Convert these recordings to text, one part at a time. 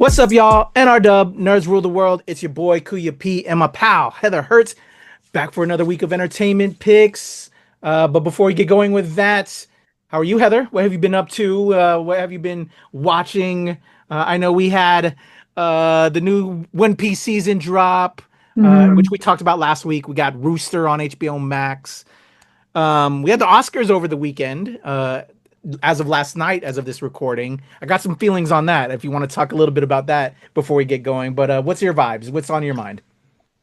What's up, y'all? NRW, Nerds Rule the World. It's your boy, Kuya P, and my pal, Heather Hertz, back for another week of entertainment picks. But before we get going with that, how are you, Heather? What have you been up to? What have you been watching? I know we had the new One Piece season drop, which we talked about last week. We got Rooster on HBO Max. We had the Oscars over the weekend. As of last night, as of this recording, I got some feelings on that. If you want to talk a little bit about that before we get going, but what's your vibes? What's on your mind?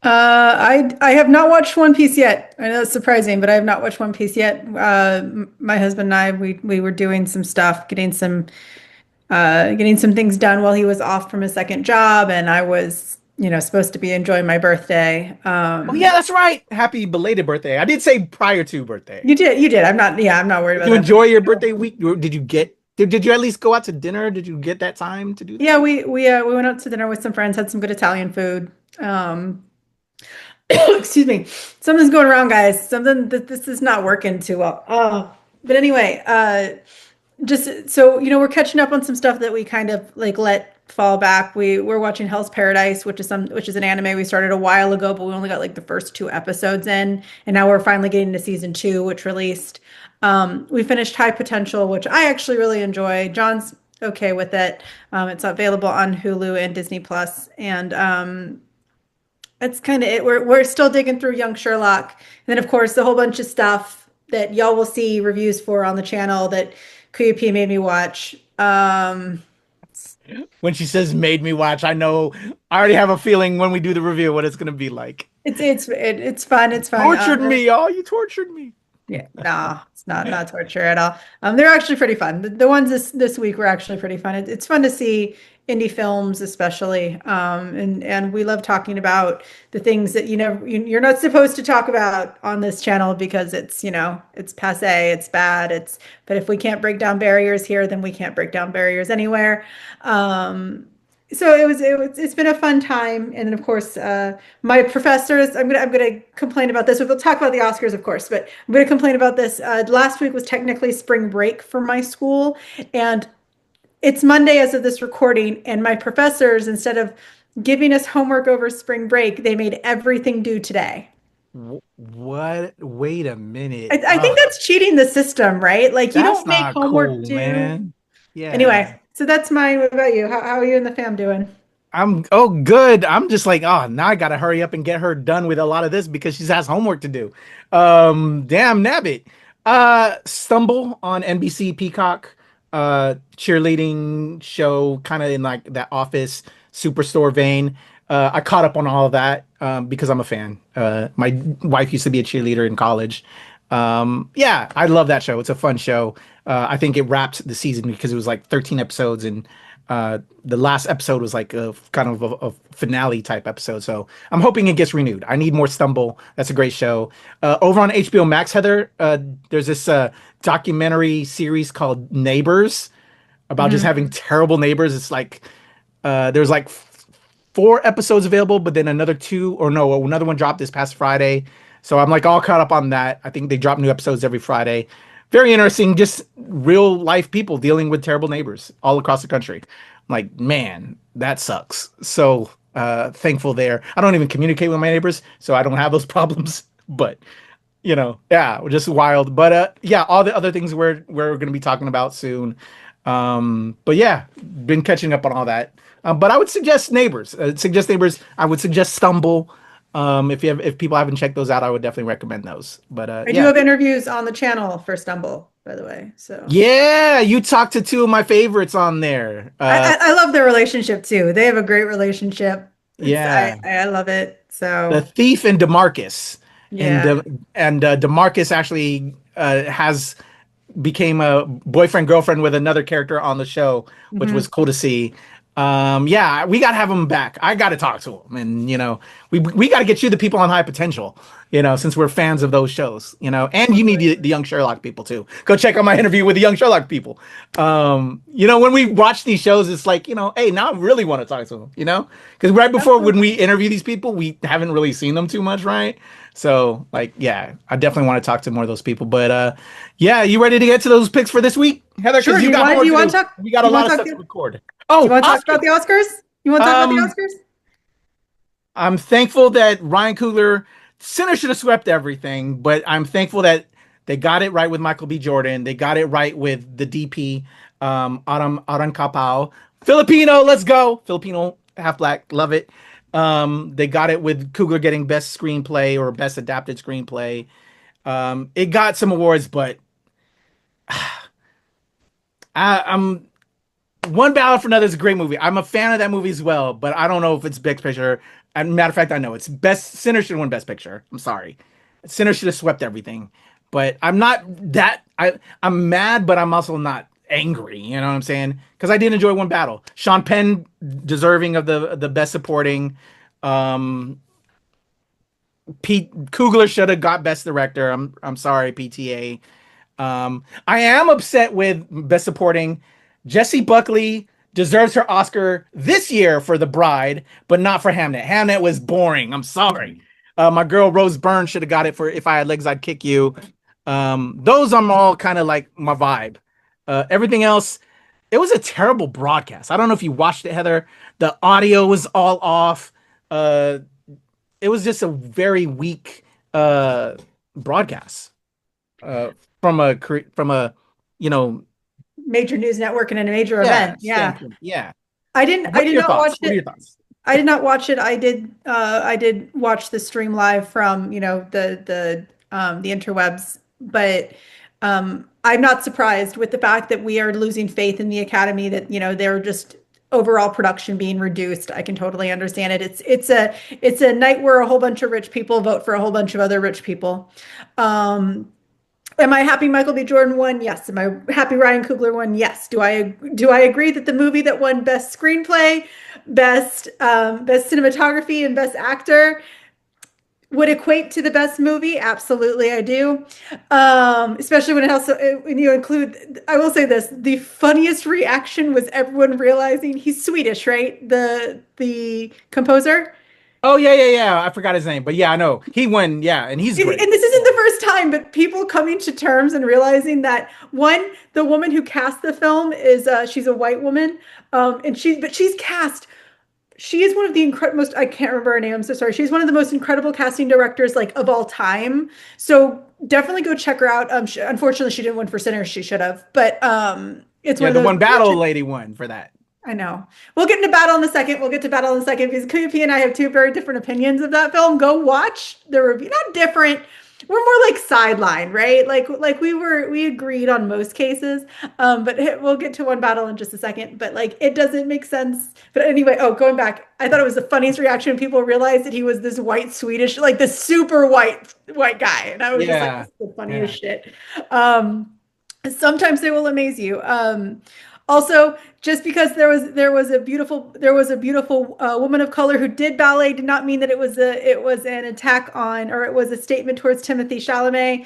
I have not watched One Piece yet. I know it's surprising, but I have not watched One Piece yet. My husband and I, we were doing some stuff, getting some things done while he was off from his second job, and I was, supposed to be enjoying my birthday. Oh yeah, that's right. Happy belated birthday. I did say prior to birthday. You did. I'm not worried about Did you that. enjoy your birthday week? Did you at least go out to dinner? Did you get that time to do that? Yeah, we went out to dinner with some friends, had some good Italian food. Excuse me. Something's going around, guys. This is not working too well. But anyway, just so we're catching up on some stuff that we kind of like let fall back. We're watching Hell's Paradise, which is an anime we started a while ago, but we only got like the first 2 episodes in, and now we're finally getting to season 2, which released. We finished High Potential, which I actually really enjoy. John's okay with it. It's available on Hulu and Disney Plus, and that's kind of it. We're still digging through Young Sherlock, and then of course a whole bunch of stuff that y'all will see reviews for on the channel that Kuya P made me watch. When she says "made me watch," I know I already have a feeling when we do the review what it's gonna be like. It's fun. It's fun. Tortured me, y'all. You tortured me. Yeah, no, it's not torture at all. They're actually pretty fun. The ones this week were actually pretty fun. It's fun to see indie films, especially, and we love talking about the things that you're not supposed to talk about on this channel because it's passé, it's bad, but if we can't break down barriers here, then we can't break down barriers anywhere. So it's been a fun time, and then of course my professors. I'm gonna complain about this. We'll talk about the Oscars, of course, but I'm gonna complain about this. Last week was technically spring break for my school, and it's Monday as of this recording, and my professors, instead of giving us homework over spring break, they made everything due today. What? Wait a minute. I think that's cheating the system, right? Like you don't make homework due. Man. Yeah. Anyway, so that's mine. What about you? How are you and the fam doing? I'm good. I'm just like, now I gotta hurry up and get her done with a lot of this because she has homework to do. Damn nabbit. Stumble on NBC Peacock. Cheerleading show, kind of in like that Office Superstore vein. I caught up on all of that because I'm a fan. My wife used to be a cheerleader in college. Yeah, I love that show. It's a fun show. I think it wrapped the season because it was like 13 episodes, and the last episode was like a kind of a finale type episode. So I'm hoping it gets renewed. I need more Stumble. That's a great show. Over on HBO Max, Heather, there's this documentary series called Neighbors about just having terrible neighbors. It's like there's like 4 episodes available, but then another one dropped this past Friday. So I'm like all caught up on that. I think they drop new episodes every Friday. Very interesting, just real life people dealing with terrible neighbors all across the country. I'm like, man, that sucks. So thankful there. I don't even communicate with my neighbors, so I don't have those problems. But yeah, we're just wild. But yeah, all the other things we're going to be talking about soon. But yeah, been catching up on all that. But I would suggest Neighbors. I would suggest Stumble. If people haven't checked those out, I would definitely recommend those. But I do have interviews on the channel for Stumble, by the way. So yeah, you talked to 2 of my favorites on there. I love their relationship too. They have a great relationship. I love it. So the Thief and DeMarcus. Yeah. And DeMarcus actually became a boyfriend girlfriend with another character on the show, which was cool to see. Yeah, we gotta have him back. I gotta talk to him, and we gotta get you the people on High Potential, since we're fans of those shows, and you need the Young Sherlock people too. Go check out my interview with the Young Sherlock people. When we watch these shows, it's like, hey, now I really want to talk to them, because right before when we interview these people, we haven't really seen them too much, right? So like, yeah, I definitely want to talk to more of those people. But yeah, you ready to get to those picks for this week, Heather? Sure. We got a lot of stuff to record. Oh, you want to talk about the Oscars? You want to talk about the Um, Oscars? I'm thankful that Ryan Coogler Center should have swept everything, but I'm thankful that they got it right with Michael B. Jordan. They got it right with the DP, Aram Kapau. Filipino, let's go. Filipino, half black, love it. They got it with Coogler getting best screenplay or best adapted screenplay. It got some awards, but I'm One Ballot for Another is a great movie. I'm a fan of that movie as well, but I don't know if it's Best Picture. And matter of fact, I know it's best. Sinner should have won Best Picture. I'm sorry, Sinner should have swept everything. But I'm not that. I'm mad, but I'm also not angry. You know what I'm saying? Because I did enjoy One Battle. Sean Penn deserving of the Best Supporting. Um, Pete Coogler should have got Best Director. I'm sorry, PTA. I am upset with Best Supporting. Jessie Buckley deserves her Oscar this year for The Bride, but not for Hamnet. Hamnet was boring. I'm sorry. My girl Rose Byrne should have got it for If I Had Legs, I'd Kick You. Those are all kind of like my vibe. Everything else, it was a terrible broadcast. I don't know if you watched it, Heather. The audio was all off. Uh, it was just a very weak broadcast uh, from a you know Major news network and a major yeah event. Yeah. standpoint. Yeah. I What are did your not thoughts? watch What are it. your thoughts? I did not watch it. I did watch the stream live from, the interwebs, but I'm not surprised with the fact that we are losing faith in the Academy, that, they're just overall production being reduced. I can totally understand it. It's a night where a whole bunch of rich people vote for a whole bunch of other rich people. Am I happy Michael B. Jordan won? Yes. Am I happy Ryan Coogler won? Yes. Do I agree that the movie that won Best Screenplay, Best Cinematography, and Best Actor would equate to the best movie? Absolutely, I do. Especially when you include, I will say this: the funniest reaction was everyone realizing he's Swedish, right? The composer. Oh yeah. I forgot his name, but yeah, I know he won. Yeah, and he's And great. this isn't the first time, but people coming to terms and realizing that, one, the woman who cast the film is she's a white woman, but she's cast. She is one of the most. I can't remember her name. I'm so sorry. She's one of the most incredible casting directors like of all time. So definitely go check her out. Unfortunately, she didn't win for Sinners. She should have, but it's one Yeah, of the those. One Battle lady won for that. I know. We'll get into battle in a second. We'll get to battle in a second because KP and I have two very different opinions of that film. Go watch the review. Not different. We're more like sideline, right? Like we agreed on most cases. But we'll get to One Battle in just a second. But like it doesn't make sense. But anyway, going back, I thought it was the funniest reaction when people realized that he was this white Swedish, like this super white guy, and I was just like, Yeah, this is the yeah. funniest shit. Um, Sometimes they will amaze you. Also, just because there was a beautiful woman of color who did ballet did not mean that it was an attack on, or it was a statement towards Timothy Chalamet.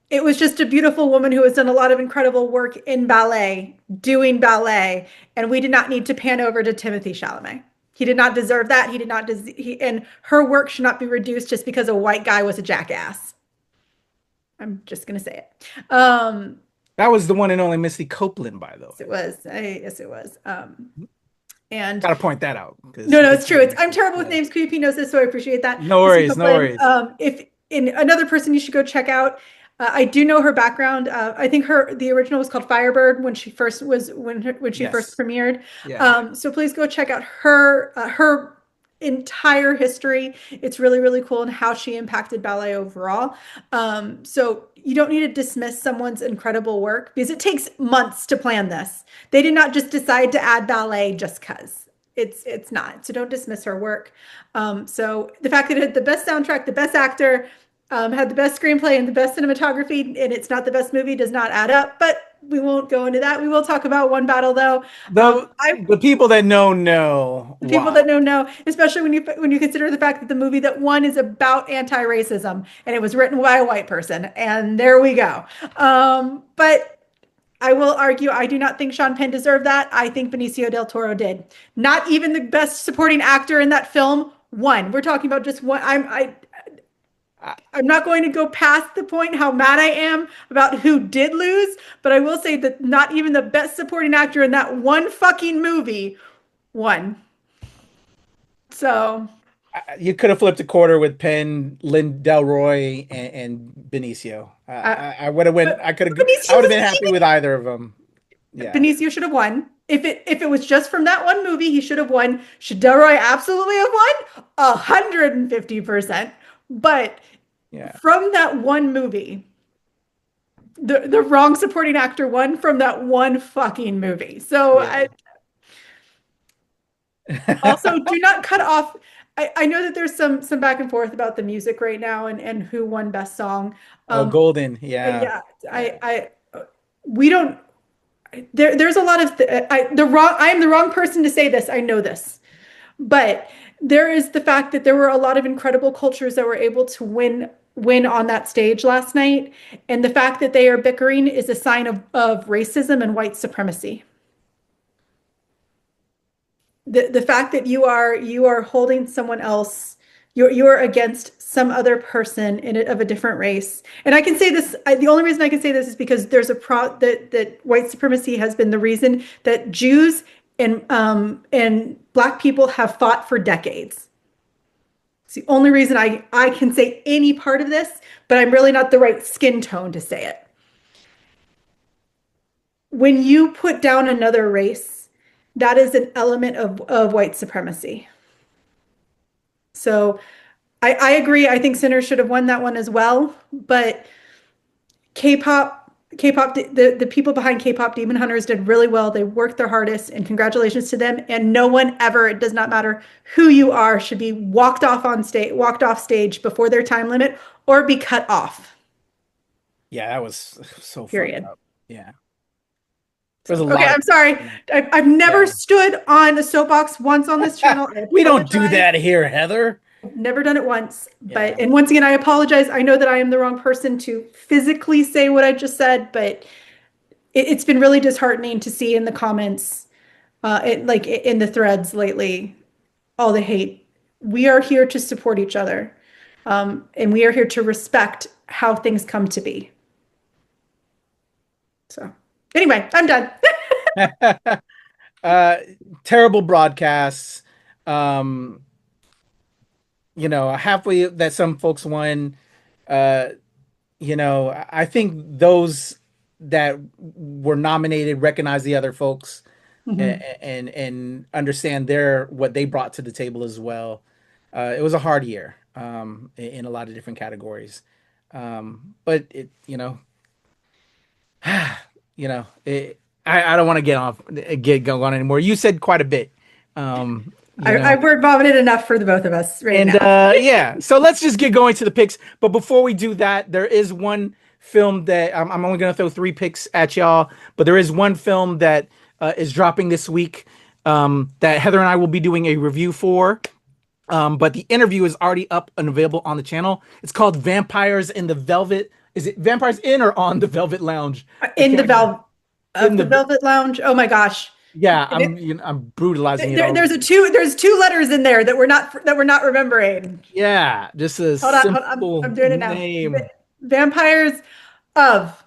It was just a beautiful woman who has done a lot of incredible work in ballet, doing ballet, and we did not need to pan over to Timothy Chalamet. He did not deserve that. He did not. And her work should not be reduced just because a white guy was a jackass. I'm just gonna say it. That was the one and only Misty Copeland, by the way. Yes, it was. Yes, it was. And Gotta point that out because no, it's true. I'm terrible with names. QP knows this, so I appreciate that. no worries, no worries. If in another person you should go check out. I do know her background. I think the original was called Firebird when she first Yes. premiered. Yeah. So please go check out her entire history. It's really, really cool, and how she impacted ballet overall. So you don't need to dismiss someone's incredible work because it takes months to plan this. They did not just decide to add ballet just because. It's not. So don't dismiss her work. So the fact that it had the best soundtrack, the best actor, had the best screenplay and the best cinematography, and it's not the best movie, does not add up. But we won't go into that. We will talk about One Battle, though. The people that know. The people that know, especially when you consider the fact that the movie that won is about anti-racism, and it was written by a white person. And there we go. But I will argue, I do not think Sean Penn deserved that. I think Benicio del Toro did. Not even the best supporting actor in that film won. We're talking about just one. I'm not going to go past the point how mad I am about who did lose, but I will say that not even the best supporting actor in that one fucking movie won. So You could have flipped a quarter with Penn, Lynn Delroy, and Benicio. uh, I would have went. I could have. I Benicio would have was been happy with either of them. Yeah. Benicio should have won. If it was just from that one movie, he should have won. Should Delroy absolutely have won? 150%. But Yeah. from that one movie, the wrong supporting actor won from that one fucking movie. So Yeah. also do not cut off. I know that there's some back and forth about the music right now and who won best song. Oh, Golden. Yeah. Yeah, we don't. There's a lot of I am the wrong person to say this. I know this, but there is the fact that there were a lot of incredible cultures that were able to win on that stage last night, and the fact that they are bickering is a sign of racism and white supremacy. The fact that you are holding someone else, you're against some other person of a different race. And I can say this, the only reason I can say this is because there's that white supremacy has been the reason that Jews and Black people have fought for decades. It's the only reason I can say any part of this, but I'm really not the right skin tone to say it. When you put down another race, that is an element of white supremacy. So I agree. I think Sinners should have won that one as well. But K-pop, the people behind K-pop Demon Hunters did really well. They worked their hardest, and congratulations to them. And no one ever, it does not matter who you are, should be walked off stage before their time limit or be cut off. Yeah, that was so period. Up. Yeah. Okay, I'm sorry. I've never stood on a soapbox once on this channel. We don't do that here, Heather. Never done it once. And once again, I apologize. I know that I am the wrong person to physically say what I just said, but it's been really disheartening to see in the comments, like in the threads lately, all the hate. We are here to support each other, and we are here to respect how things come to be. So anyway, I'm done. Terrible broadcasts. Halfway that some folks won. I think those that were nominated recognize the other folks and understand what they brought to the table as well. It was a hard year in a lot of different categories. But I don't want to get going anymore. You said quite a bit. I've word vomited enough for the both of us now. Yeah. So let's just get going to the picks. But before we do that, there is one film that I'm only going to throw 3 picks at y'all. But there is one film that is dropping this week that Heather and I will be doing a review for. But the interview is already up and available on the channel. It's called Vampires in the Velvet. Is it Vampires in or on the Velvet Lounge? In the Velvet Lounge. Oh my gosh. Yeah, I'm brutalizing it. There's 2 letters in there that we're not remembering. Yeah, just a simple I'm doing it now. Name. Vampires of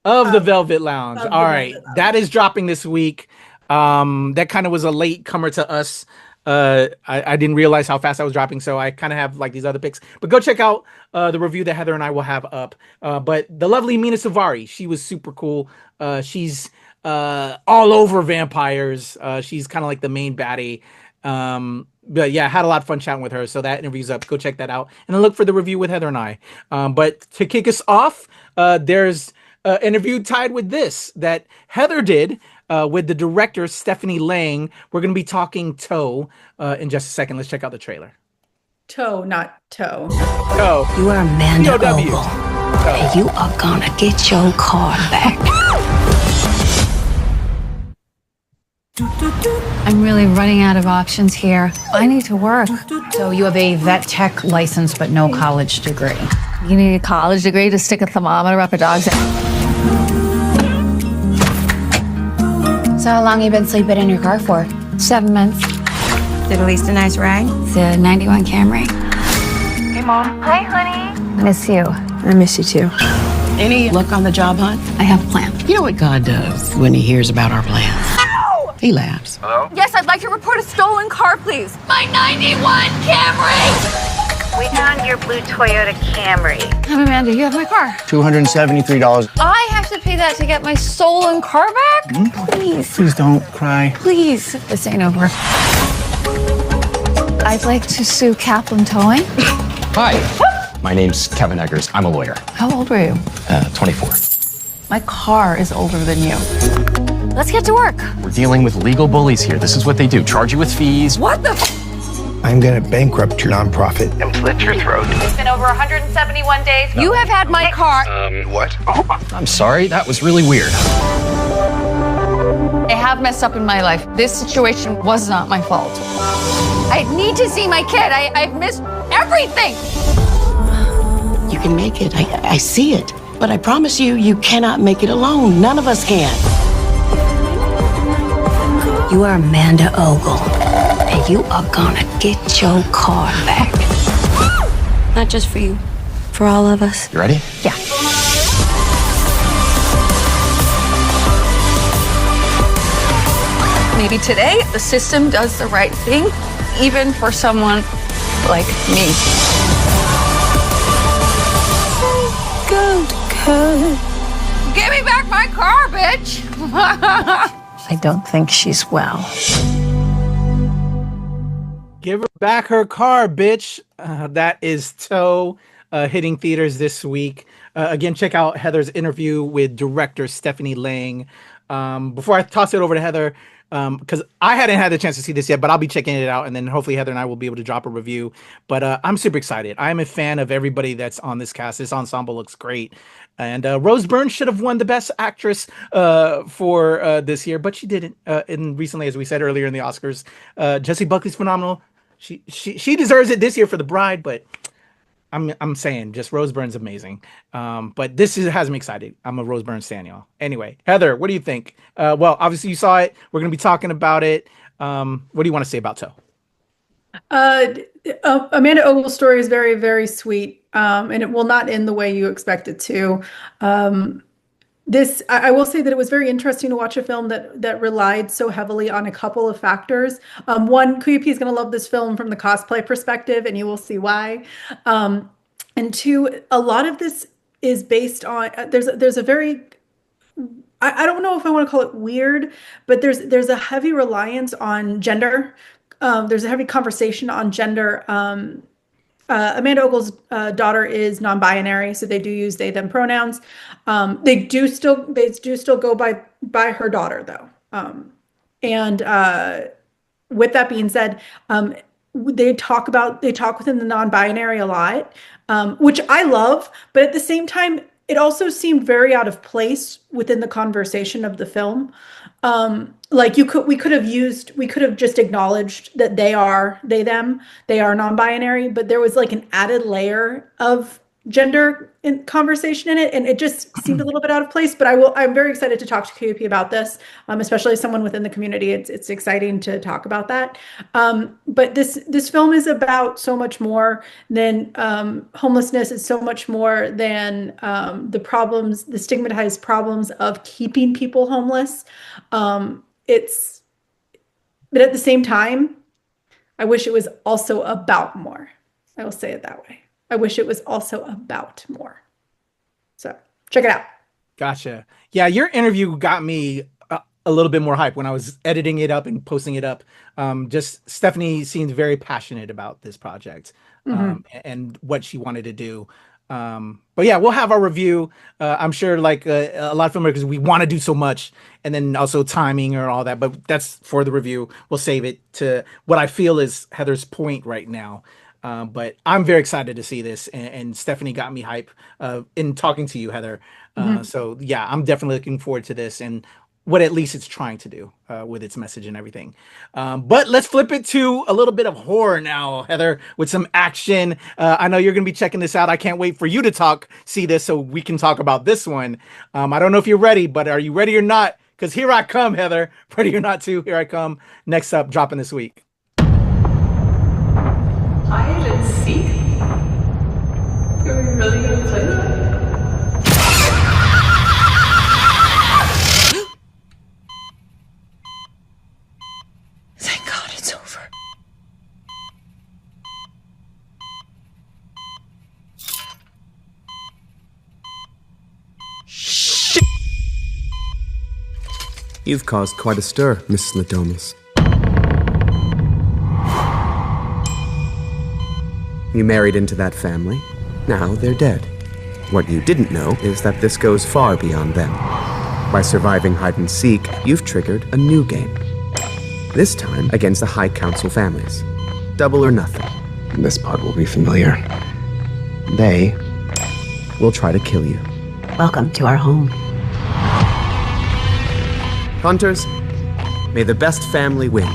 the Velvet Lounge. All right, that is dropping this week. That kind of was a late comer to us. I didn't realize how fast I was dropping, so I kind of have like these other picks. But go check out the review that Heather and I will have up. But the lovely Mina Savari, she was super cool. She's all over vampires. She's kind of like the main baddie. But yeah, had a lot of fun chatting with her. So that interview's up. Go check that out. And then look for the review with Heather and I. But to kick us off, there's an interview tied with this that Heather did with the director, Stephanie Lang. We're going to be talking Toe in just a second. Let's check out the trailer. Toe, not toe. Toe. You are Amanda Ogle. And you are going to get your car back. I'm really running out of options here. I need to work. So you have a vet tech license, but no college degree. You need a college degree to stick a thermometer up a dog's ass. So how long you been sleeping in your car for? 7 months. Did at least a nice ride? It's a 91 Camry. Hey, Mom. Hi, honey. Miss you. I miss you, too. Any luck on the job hunt? I have a plan. You know what God does when he hears about our plans? Ow! He laughs. Hello? Yes, I'd like to report a stolen car, please. My 91 Camry! We found your blue Toyota Camry. I'm Amanda, you have my car. $273. I have to pay that to get my stolen car back? Please. Please don't cry. Please. This ain't over. I'd like to sue Kaplan Towing. Hi, my name's Kevin Eggers. I'm a lawyer. How old were you? 24. My car is older than you. Let's get to work. We're dealing with legal bullies here. This is what they do. Charge you with fees. What the I'm gonna bankrupt your nonprofit and slit your throat. It's been over 171 days. You have had my car. What? I'm sorry, that was really weird. I have messed up in my life. This situation was not my fault. I need to see my kid. I've missed everything. You can make it. I see it. But I promise you, you cannot make it alone. None of us can. You are Amanda Ogle, and you are gonna get your car back. Not just for you, for all of us. You ready? Yeah. Maybe today the system does the right thing, even for someone like me. Go. Give me back my car, bitch! I don't think she's well. Give her back her car, bitch. That is Toe hitting theaters this week. Again, check out Heather's interview with director Stephanie Lang. Before I toss it over to Heather, because I hadn't had the chance to see this yet, but I'll be checking it out, and then hopefully Heather and I will be able to drop a review. But I'm super excited. I'm a fan of everybody that's on this cast. This ensemble looks great. And Rose Byrne should have won the Best Actress for this year, but she didn't. And recently, as we said earlier in the Oscars, Jessie Buckley's phenomenal. She deserves it this year for The Bride, but I'm saying just Rose Byrne's amazing. But has me excited. I'm a Rose Byrne stan, y'all. Anyway, Heather, what do you think? Well, obviously you saw it. We're gonna be talking about it. What do you want to say about Toe? Amanda Ogle's story is very, very sweet, and it will not end the way you expect it to. I will say that it was very interesting to watch a film that relied so heavily on a couple of factors. One, KAYFABEYBABY is going to love this film from the cosplay perspective, and you will see why. And two, a lot of this is based on there's a very I don't know if I want to call it weird, but there's a heavy reliance on gender. There's a heavy conversation on gender. Amanda Ogle's daughter is non-binary, so they do use they them pronouns. They do still go by her daughter though. And with that being said, they talk within the non-binary a lot, which I love, but at the same time, it also seemed very out of place within the conversation of the film. Like we could have just acknowledged that they are non-binary, but there was like an added layer of gender in conversation in it, and it just seemed a little bit out of place. But I'm very excited to talk to KAYFABEBY about this, especially as someone within the community. It's exciting to talk about that. But this film is about so much more than homelessness. It's so much more than the stigmatized problems of keeping people homeless. But at the same time, I wish it was also about more. I will say it that way. I wish it was also about more. So check it out. Gotcha. Yeah, your interview got me a little bit more hype when I was editing it up and posting it up. Just Stephanie seemed very passionate about this project and what she wanted to do. But yeah, we'll have our review. I'm sure like a lot of filmmakers, we want to do so much, and then also timing or all that, but that's for the review. We'll save it to what I feel is Heather's point right now. But I'm very excited to see this, and Stephanie got me hype in talking to you, Heather. So yeah, I'm definitely looking forward to this and what at least it's trying to do with its message and everything. But let's flip it to a little bit of horror now, Heather, with some action. I know you're going to be checking this out. I can't wait for you to see this so we can talk about this one. I don't know if you're ready, but are you ready or not? Because here I come, Heather. Ready or not to, here I come. Next up, dropping this week. Hide and seek? Are we really gonna play that? You've caused quite a stir, Mrs. Ladomas. You married into that family. Now they're dead. What you didn't know is that this goes far beyond them. By surviving hide and seek, you've triggered a new game. This time against the High Council families. Double or nothing. This part will be familiar. They will try to kill you. Welcome to our home. Hunters, may the best family win.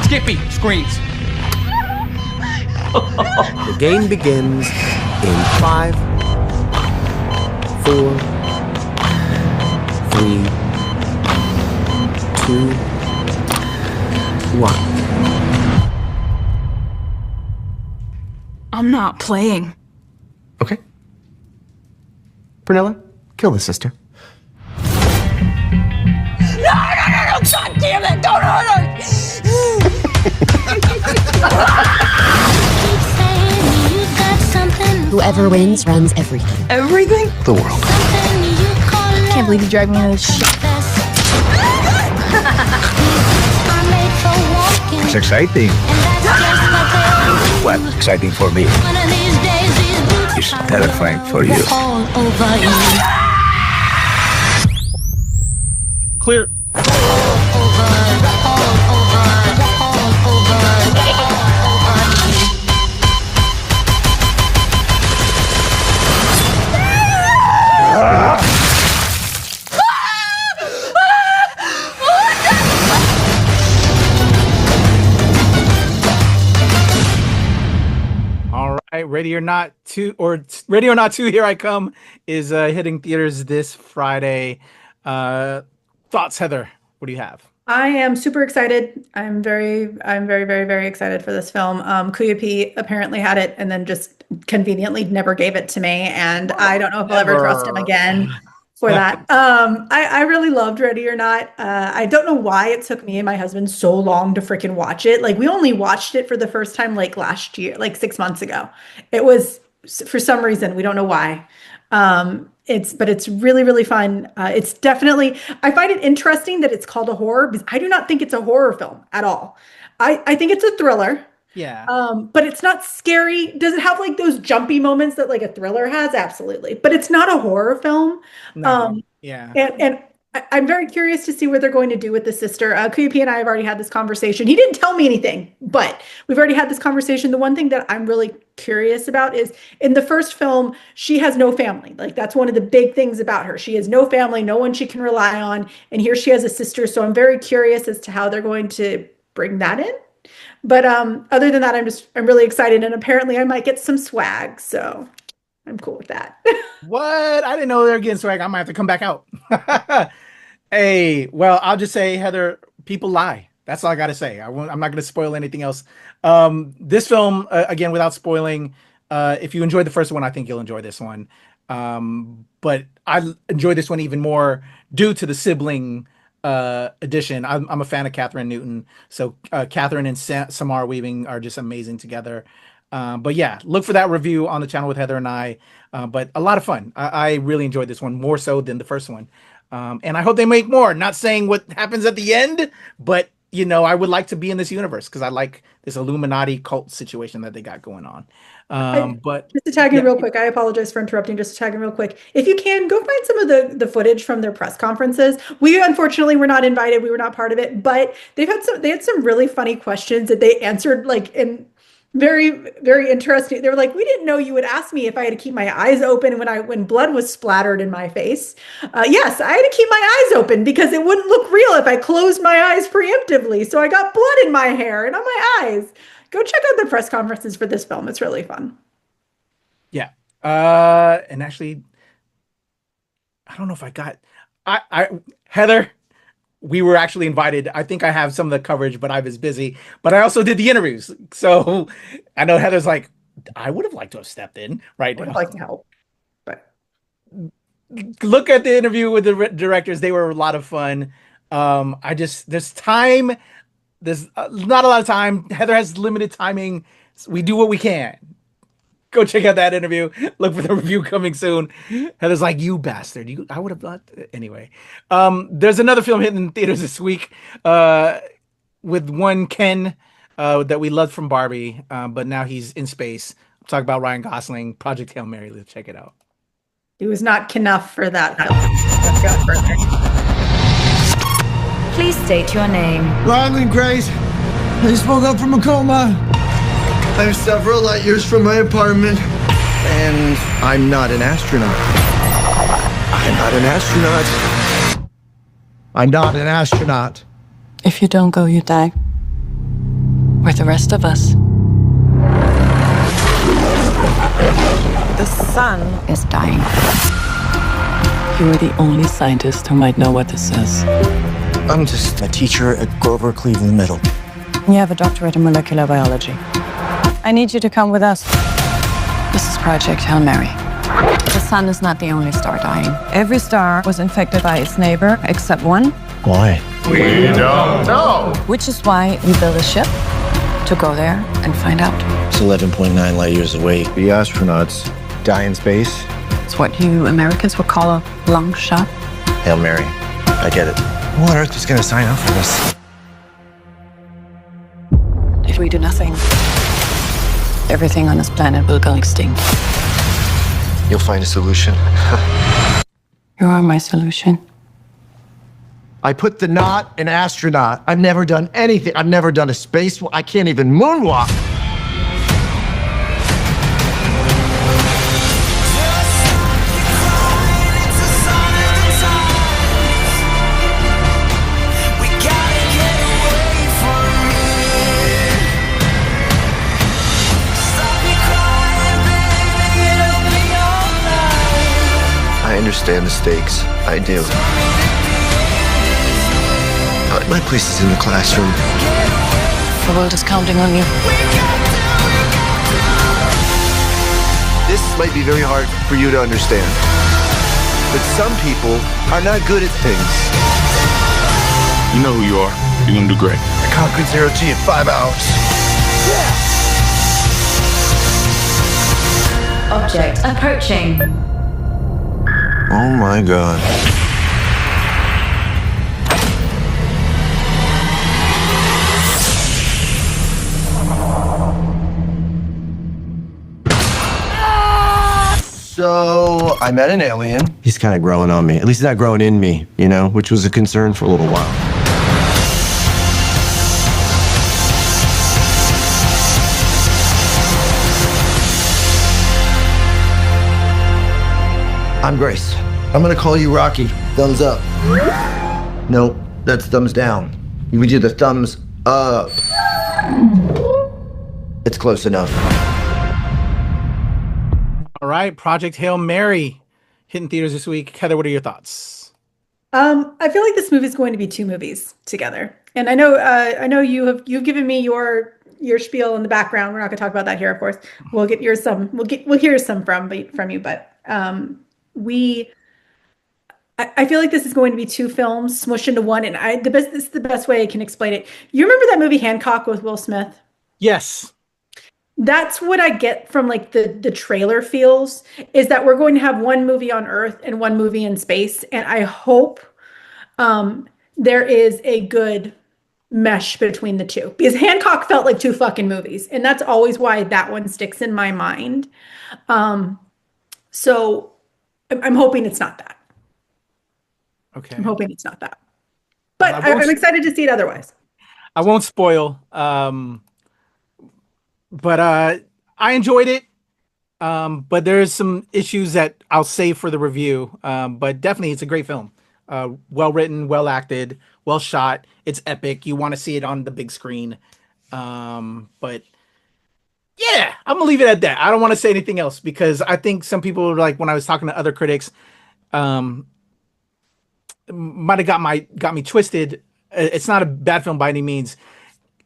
Skippy screams. The game begins in 5, 4, 3, 2, 1. I'm not playing. Okay. Prunella, kill the sister. No! God damn it! Don't hurt her! Whoever wins runs everything. Everything? The world. Can't believe you dragged me into this shit. It's exciting. What's exciting for me is terrifying for you. Clear. All right, Ready or Not 2 or Ready or Not 2 Here I Come is hitting theaters this Friday. Thoughts, Heather? What do you have? I am super excited. I'm very, very, very excited for this film. KAYFABEYBABY apparently had it and then just conveniently never gave it to me. And I don't know if I'll ever trust him again for that. I really loved Ready or Not. I don't know why it took me and my husband so long to freaking watch it. Like we only watched it for the first time like last year, like 6 months ago. It was for some reason, we don't know why. But it's really fun. It's definitely, I find it interesting that it's called a horror because I do not think it's a horror film at all. I think it's a thriller. Yeah. But it's not scary. Does it have like those jumpy moments that like a thriller has? Absolutely. But it's not a horror film. No. Yeah. And I'm very curious to see what they're going to do with the sister. KP and I have already had this conversation. He didn't tell me anything, but we've already had this conversation. The one thing that I'm really curious about is in the first film, she has no family. Like that's one of the big things about her. She has no family, no one she can rely on. And here she has a sister. So I'm very curious as to how they're going to bring that in. But other than that, I'm really excited. And apparently I might get some swag. So I'm cool with that. What? I didn't know they were getting swag. I might have to come back out. Hey, well, I'll just say, Heather, people lie. That's all I got to say. I'm not going to spoil anything else. This film, again, without spoiling, if you enjoyed the first one, I think you'll enjoy this one. But I enjoy this one even more due to the sibling edition. I'm a fan of Catherine Newton. So Catherine and Samara Weaving are just amazing together. But yeah, look for that review on the channel with Heather and I. But a lot of fun. I really enjoyed this one more so than the first one. And I hope they make more. Not saying what happens at the end, but you know, I would like to be in this universe because I like this Illuminati cult situation that they got going on. But just to tag in real quick, I apologize for interrupting. Just to tag in real quick, if you can go find some of the footage from their press conferences. We unfortunately were not invited. We were not part of it, but they had some really funny questions that they answered like in very, very interesting. They were like, we didn't know you would ask me if I had to keep my eyes open when blood was splattered in my face. Yes, I had to keep my eyes open because it wouldn't look real if I closed my eyes preemptively. So I got blood in my hair and on my eyes. Go check out the press conferences for this film. It's really fun. Yeah. And actually, I don't know if I got, Heather, we were actually invited. I think I have some of the coverage, but I was busy. But I also did the interviews. So I know Heather's like, I would have liked to have stepped in right now. I would like to help. But look at the interview with the directors. They were a lot of fun. There's time. There's not a lot of time. Heather has limited timing. So we do what we can. Go check out that interview. Look for the review coming soon. Heather's like, you bastard. I would have thought anyway. There's another film hitting in theaters this week with one Ken that we loved from Barbie, but now he's in space. I'm talking about Ryan Gosling, Project Hail Mary. Let's check it out. It was not enough for that. Let's go further. Please state your name. Ryland Grace. I just woke up from a coma. I'm several light years from my apartment. And I'm not an astronaut. I'm not an astronaut. I'm not an astronaut. If you don't go, you die. With the rest of us. The sun is dying. You are the only scientist who might know what this is. I'm just a teacher at Grover Cleveland Middle. You have a doctorate in molecular biology. I need you to come with us. This is Project Hail Mary. The sun is not the only star dying. Every star was infected by its neighbor except one. Why? We don't know. Which is why we built a ship to go there and find out. It's 11.9 light years away. The astronauts die in space. It's what you Americans would call a long shot. Hail Mary. I get it. Who on earth is going to sign up for this? If we do nothing, everything on this planet will go extinct. You'll find a solution. You are my solution. I put the not in astronaut. I've never done anything. I've never done a space. I can't even moonwalk. I understand the stakes. I do. But my place is in the classroom. The world is counting on you. This might be very hard for you to understand. But some people are not good at things. You know who you are. You're gonna do great. I conquered zero G in 5 hours. Object approaching. Oh my God. So I met an alien. He's kind of growing on me. At least he's not growing in me, you know, which was a concern for a little while. I'm Grace. I'm gonna call you Rocky. Thumbs up. Nope, that's thumbs down. You would do the thumbs up. It's close enough. All right, Project Hail Mary hitting theaters this week. Heather, what are your thoughts? I feel like this movie is going to be two movies together, and I know you've given me your spiel in the background. We're not going to talk about that here, of course. We'll hear some from you, but I feel like this is going to be two films smushed into one, and this is the best way I can explain it. You remember that movie Hancock with Will Smith? Yes. That's what I get from like the trailer feels, is that we're going to have one movie on Earth and one movie in space. And I hope there is a good mesh between the two, because Hancock felt like two fucking movies. And that's always why that one sticks in my mind. So I'm hoping it's not that. Okay. I'm hoping it's not that. But I'm excited to see it otherwise. I won't spoil. But I enjoyed it. But there's some issues that I'll save for the review. But definitely, it's a great film. Well written, well acted, well shot. It's epic. You want to see it on the big screen. But yeah, I'm gonna leave it at that. I don't want to say anything else, because I think some people were like, when I was talking to other critics, might have got me twisted. It's not a bad film by any means.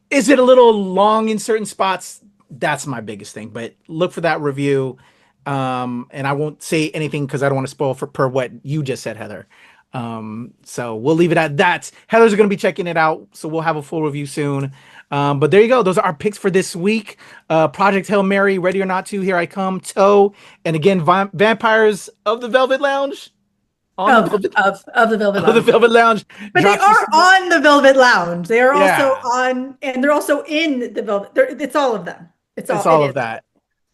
Is it a little long in certain spots? That's my biggest thing. But look for that review. And I won't say anything because I don't want to spoil per what you just said, Heather. So we'll leave it at that. Heather's going to be checking it out, so we'll have a full review soon. But there you go. Those are our picks for this week. Project Hail Mary, Ready or Not to, Here I Come, Toe, and again, Vampires of the Velvet Lounge. Of the Velvet Lounge. Of the Velvet Lounge. But they are on the Velvet Lounge. They are Yeah. also on, and they're also in the Velvet. It's all of them. It's all of that.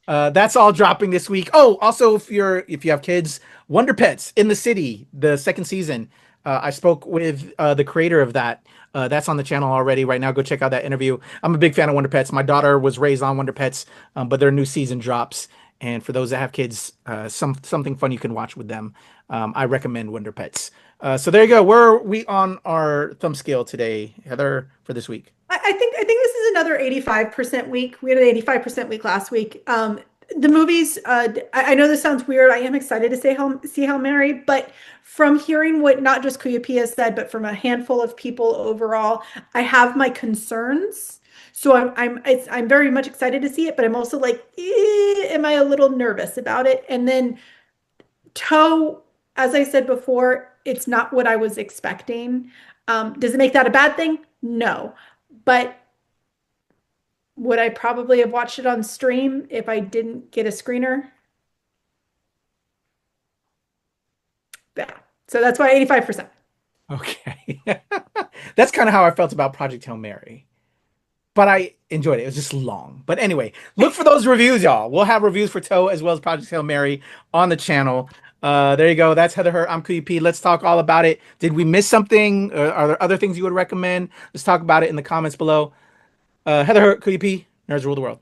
That's all dropping this week. Oh, also, if you have kids, Wonder Pets in the City, the second season. I spoke with the creator of that. That's on the channel already right now. Go check out that interview. I'm a big fan of Wonder Pets. My daughter was raised on Wonder Pets, but their new season drops. And for those that have kids, something fun you can watch with them. I recommend Wonder Pets. So there you go. Where are we on our thumb scale today, Heather, for this week? I think this is another 85% week. We had an 85% week last week. The movies, I know this sounds weird. I am excited to see Hail Mary, but from hearing what not just KAYFABEYBABY has said, but from a handful of people overall, I have my concerns. So I'm very much excited to see it, but I'm also like, am I a little nervous about it? And then Toe, as I said before, it's not what I was expecting. Does it make that a bad thing? No. But would I probably have watched it on stream if I didn't get a screener? Yeah. So that's why 85%. Okay. That's kind of how I felt about Project Hail Mary. But I enjoyed it. It was just long. But anyway, look for those reviews, y'all. We'll have reviews for Toe as well as Project Hail Mary on the channel. There you go. That's Heather Hurt. I'm KP. Let's talk all about it. Did we miss something? Are there other things you would recommend? Let's talk about it in the comments below. Heather Hurt, KP. Nerds rule the world.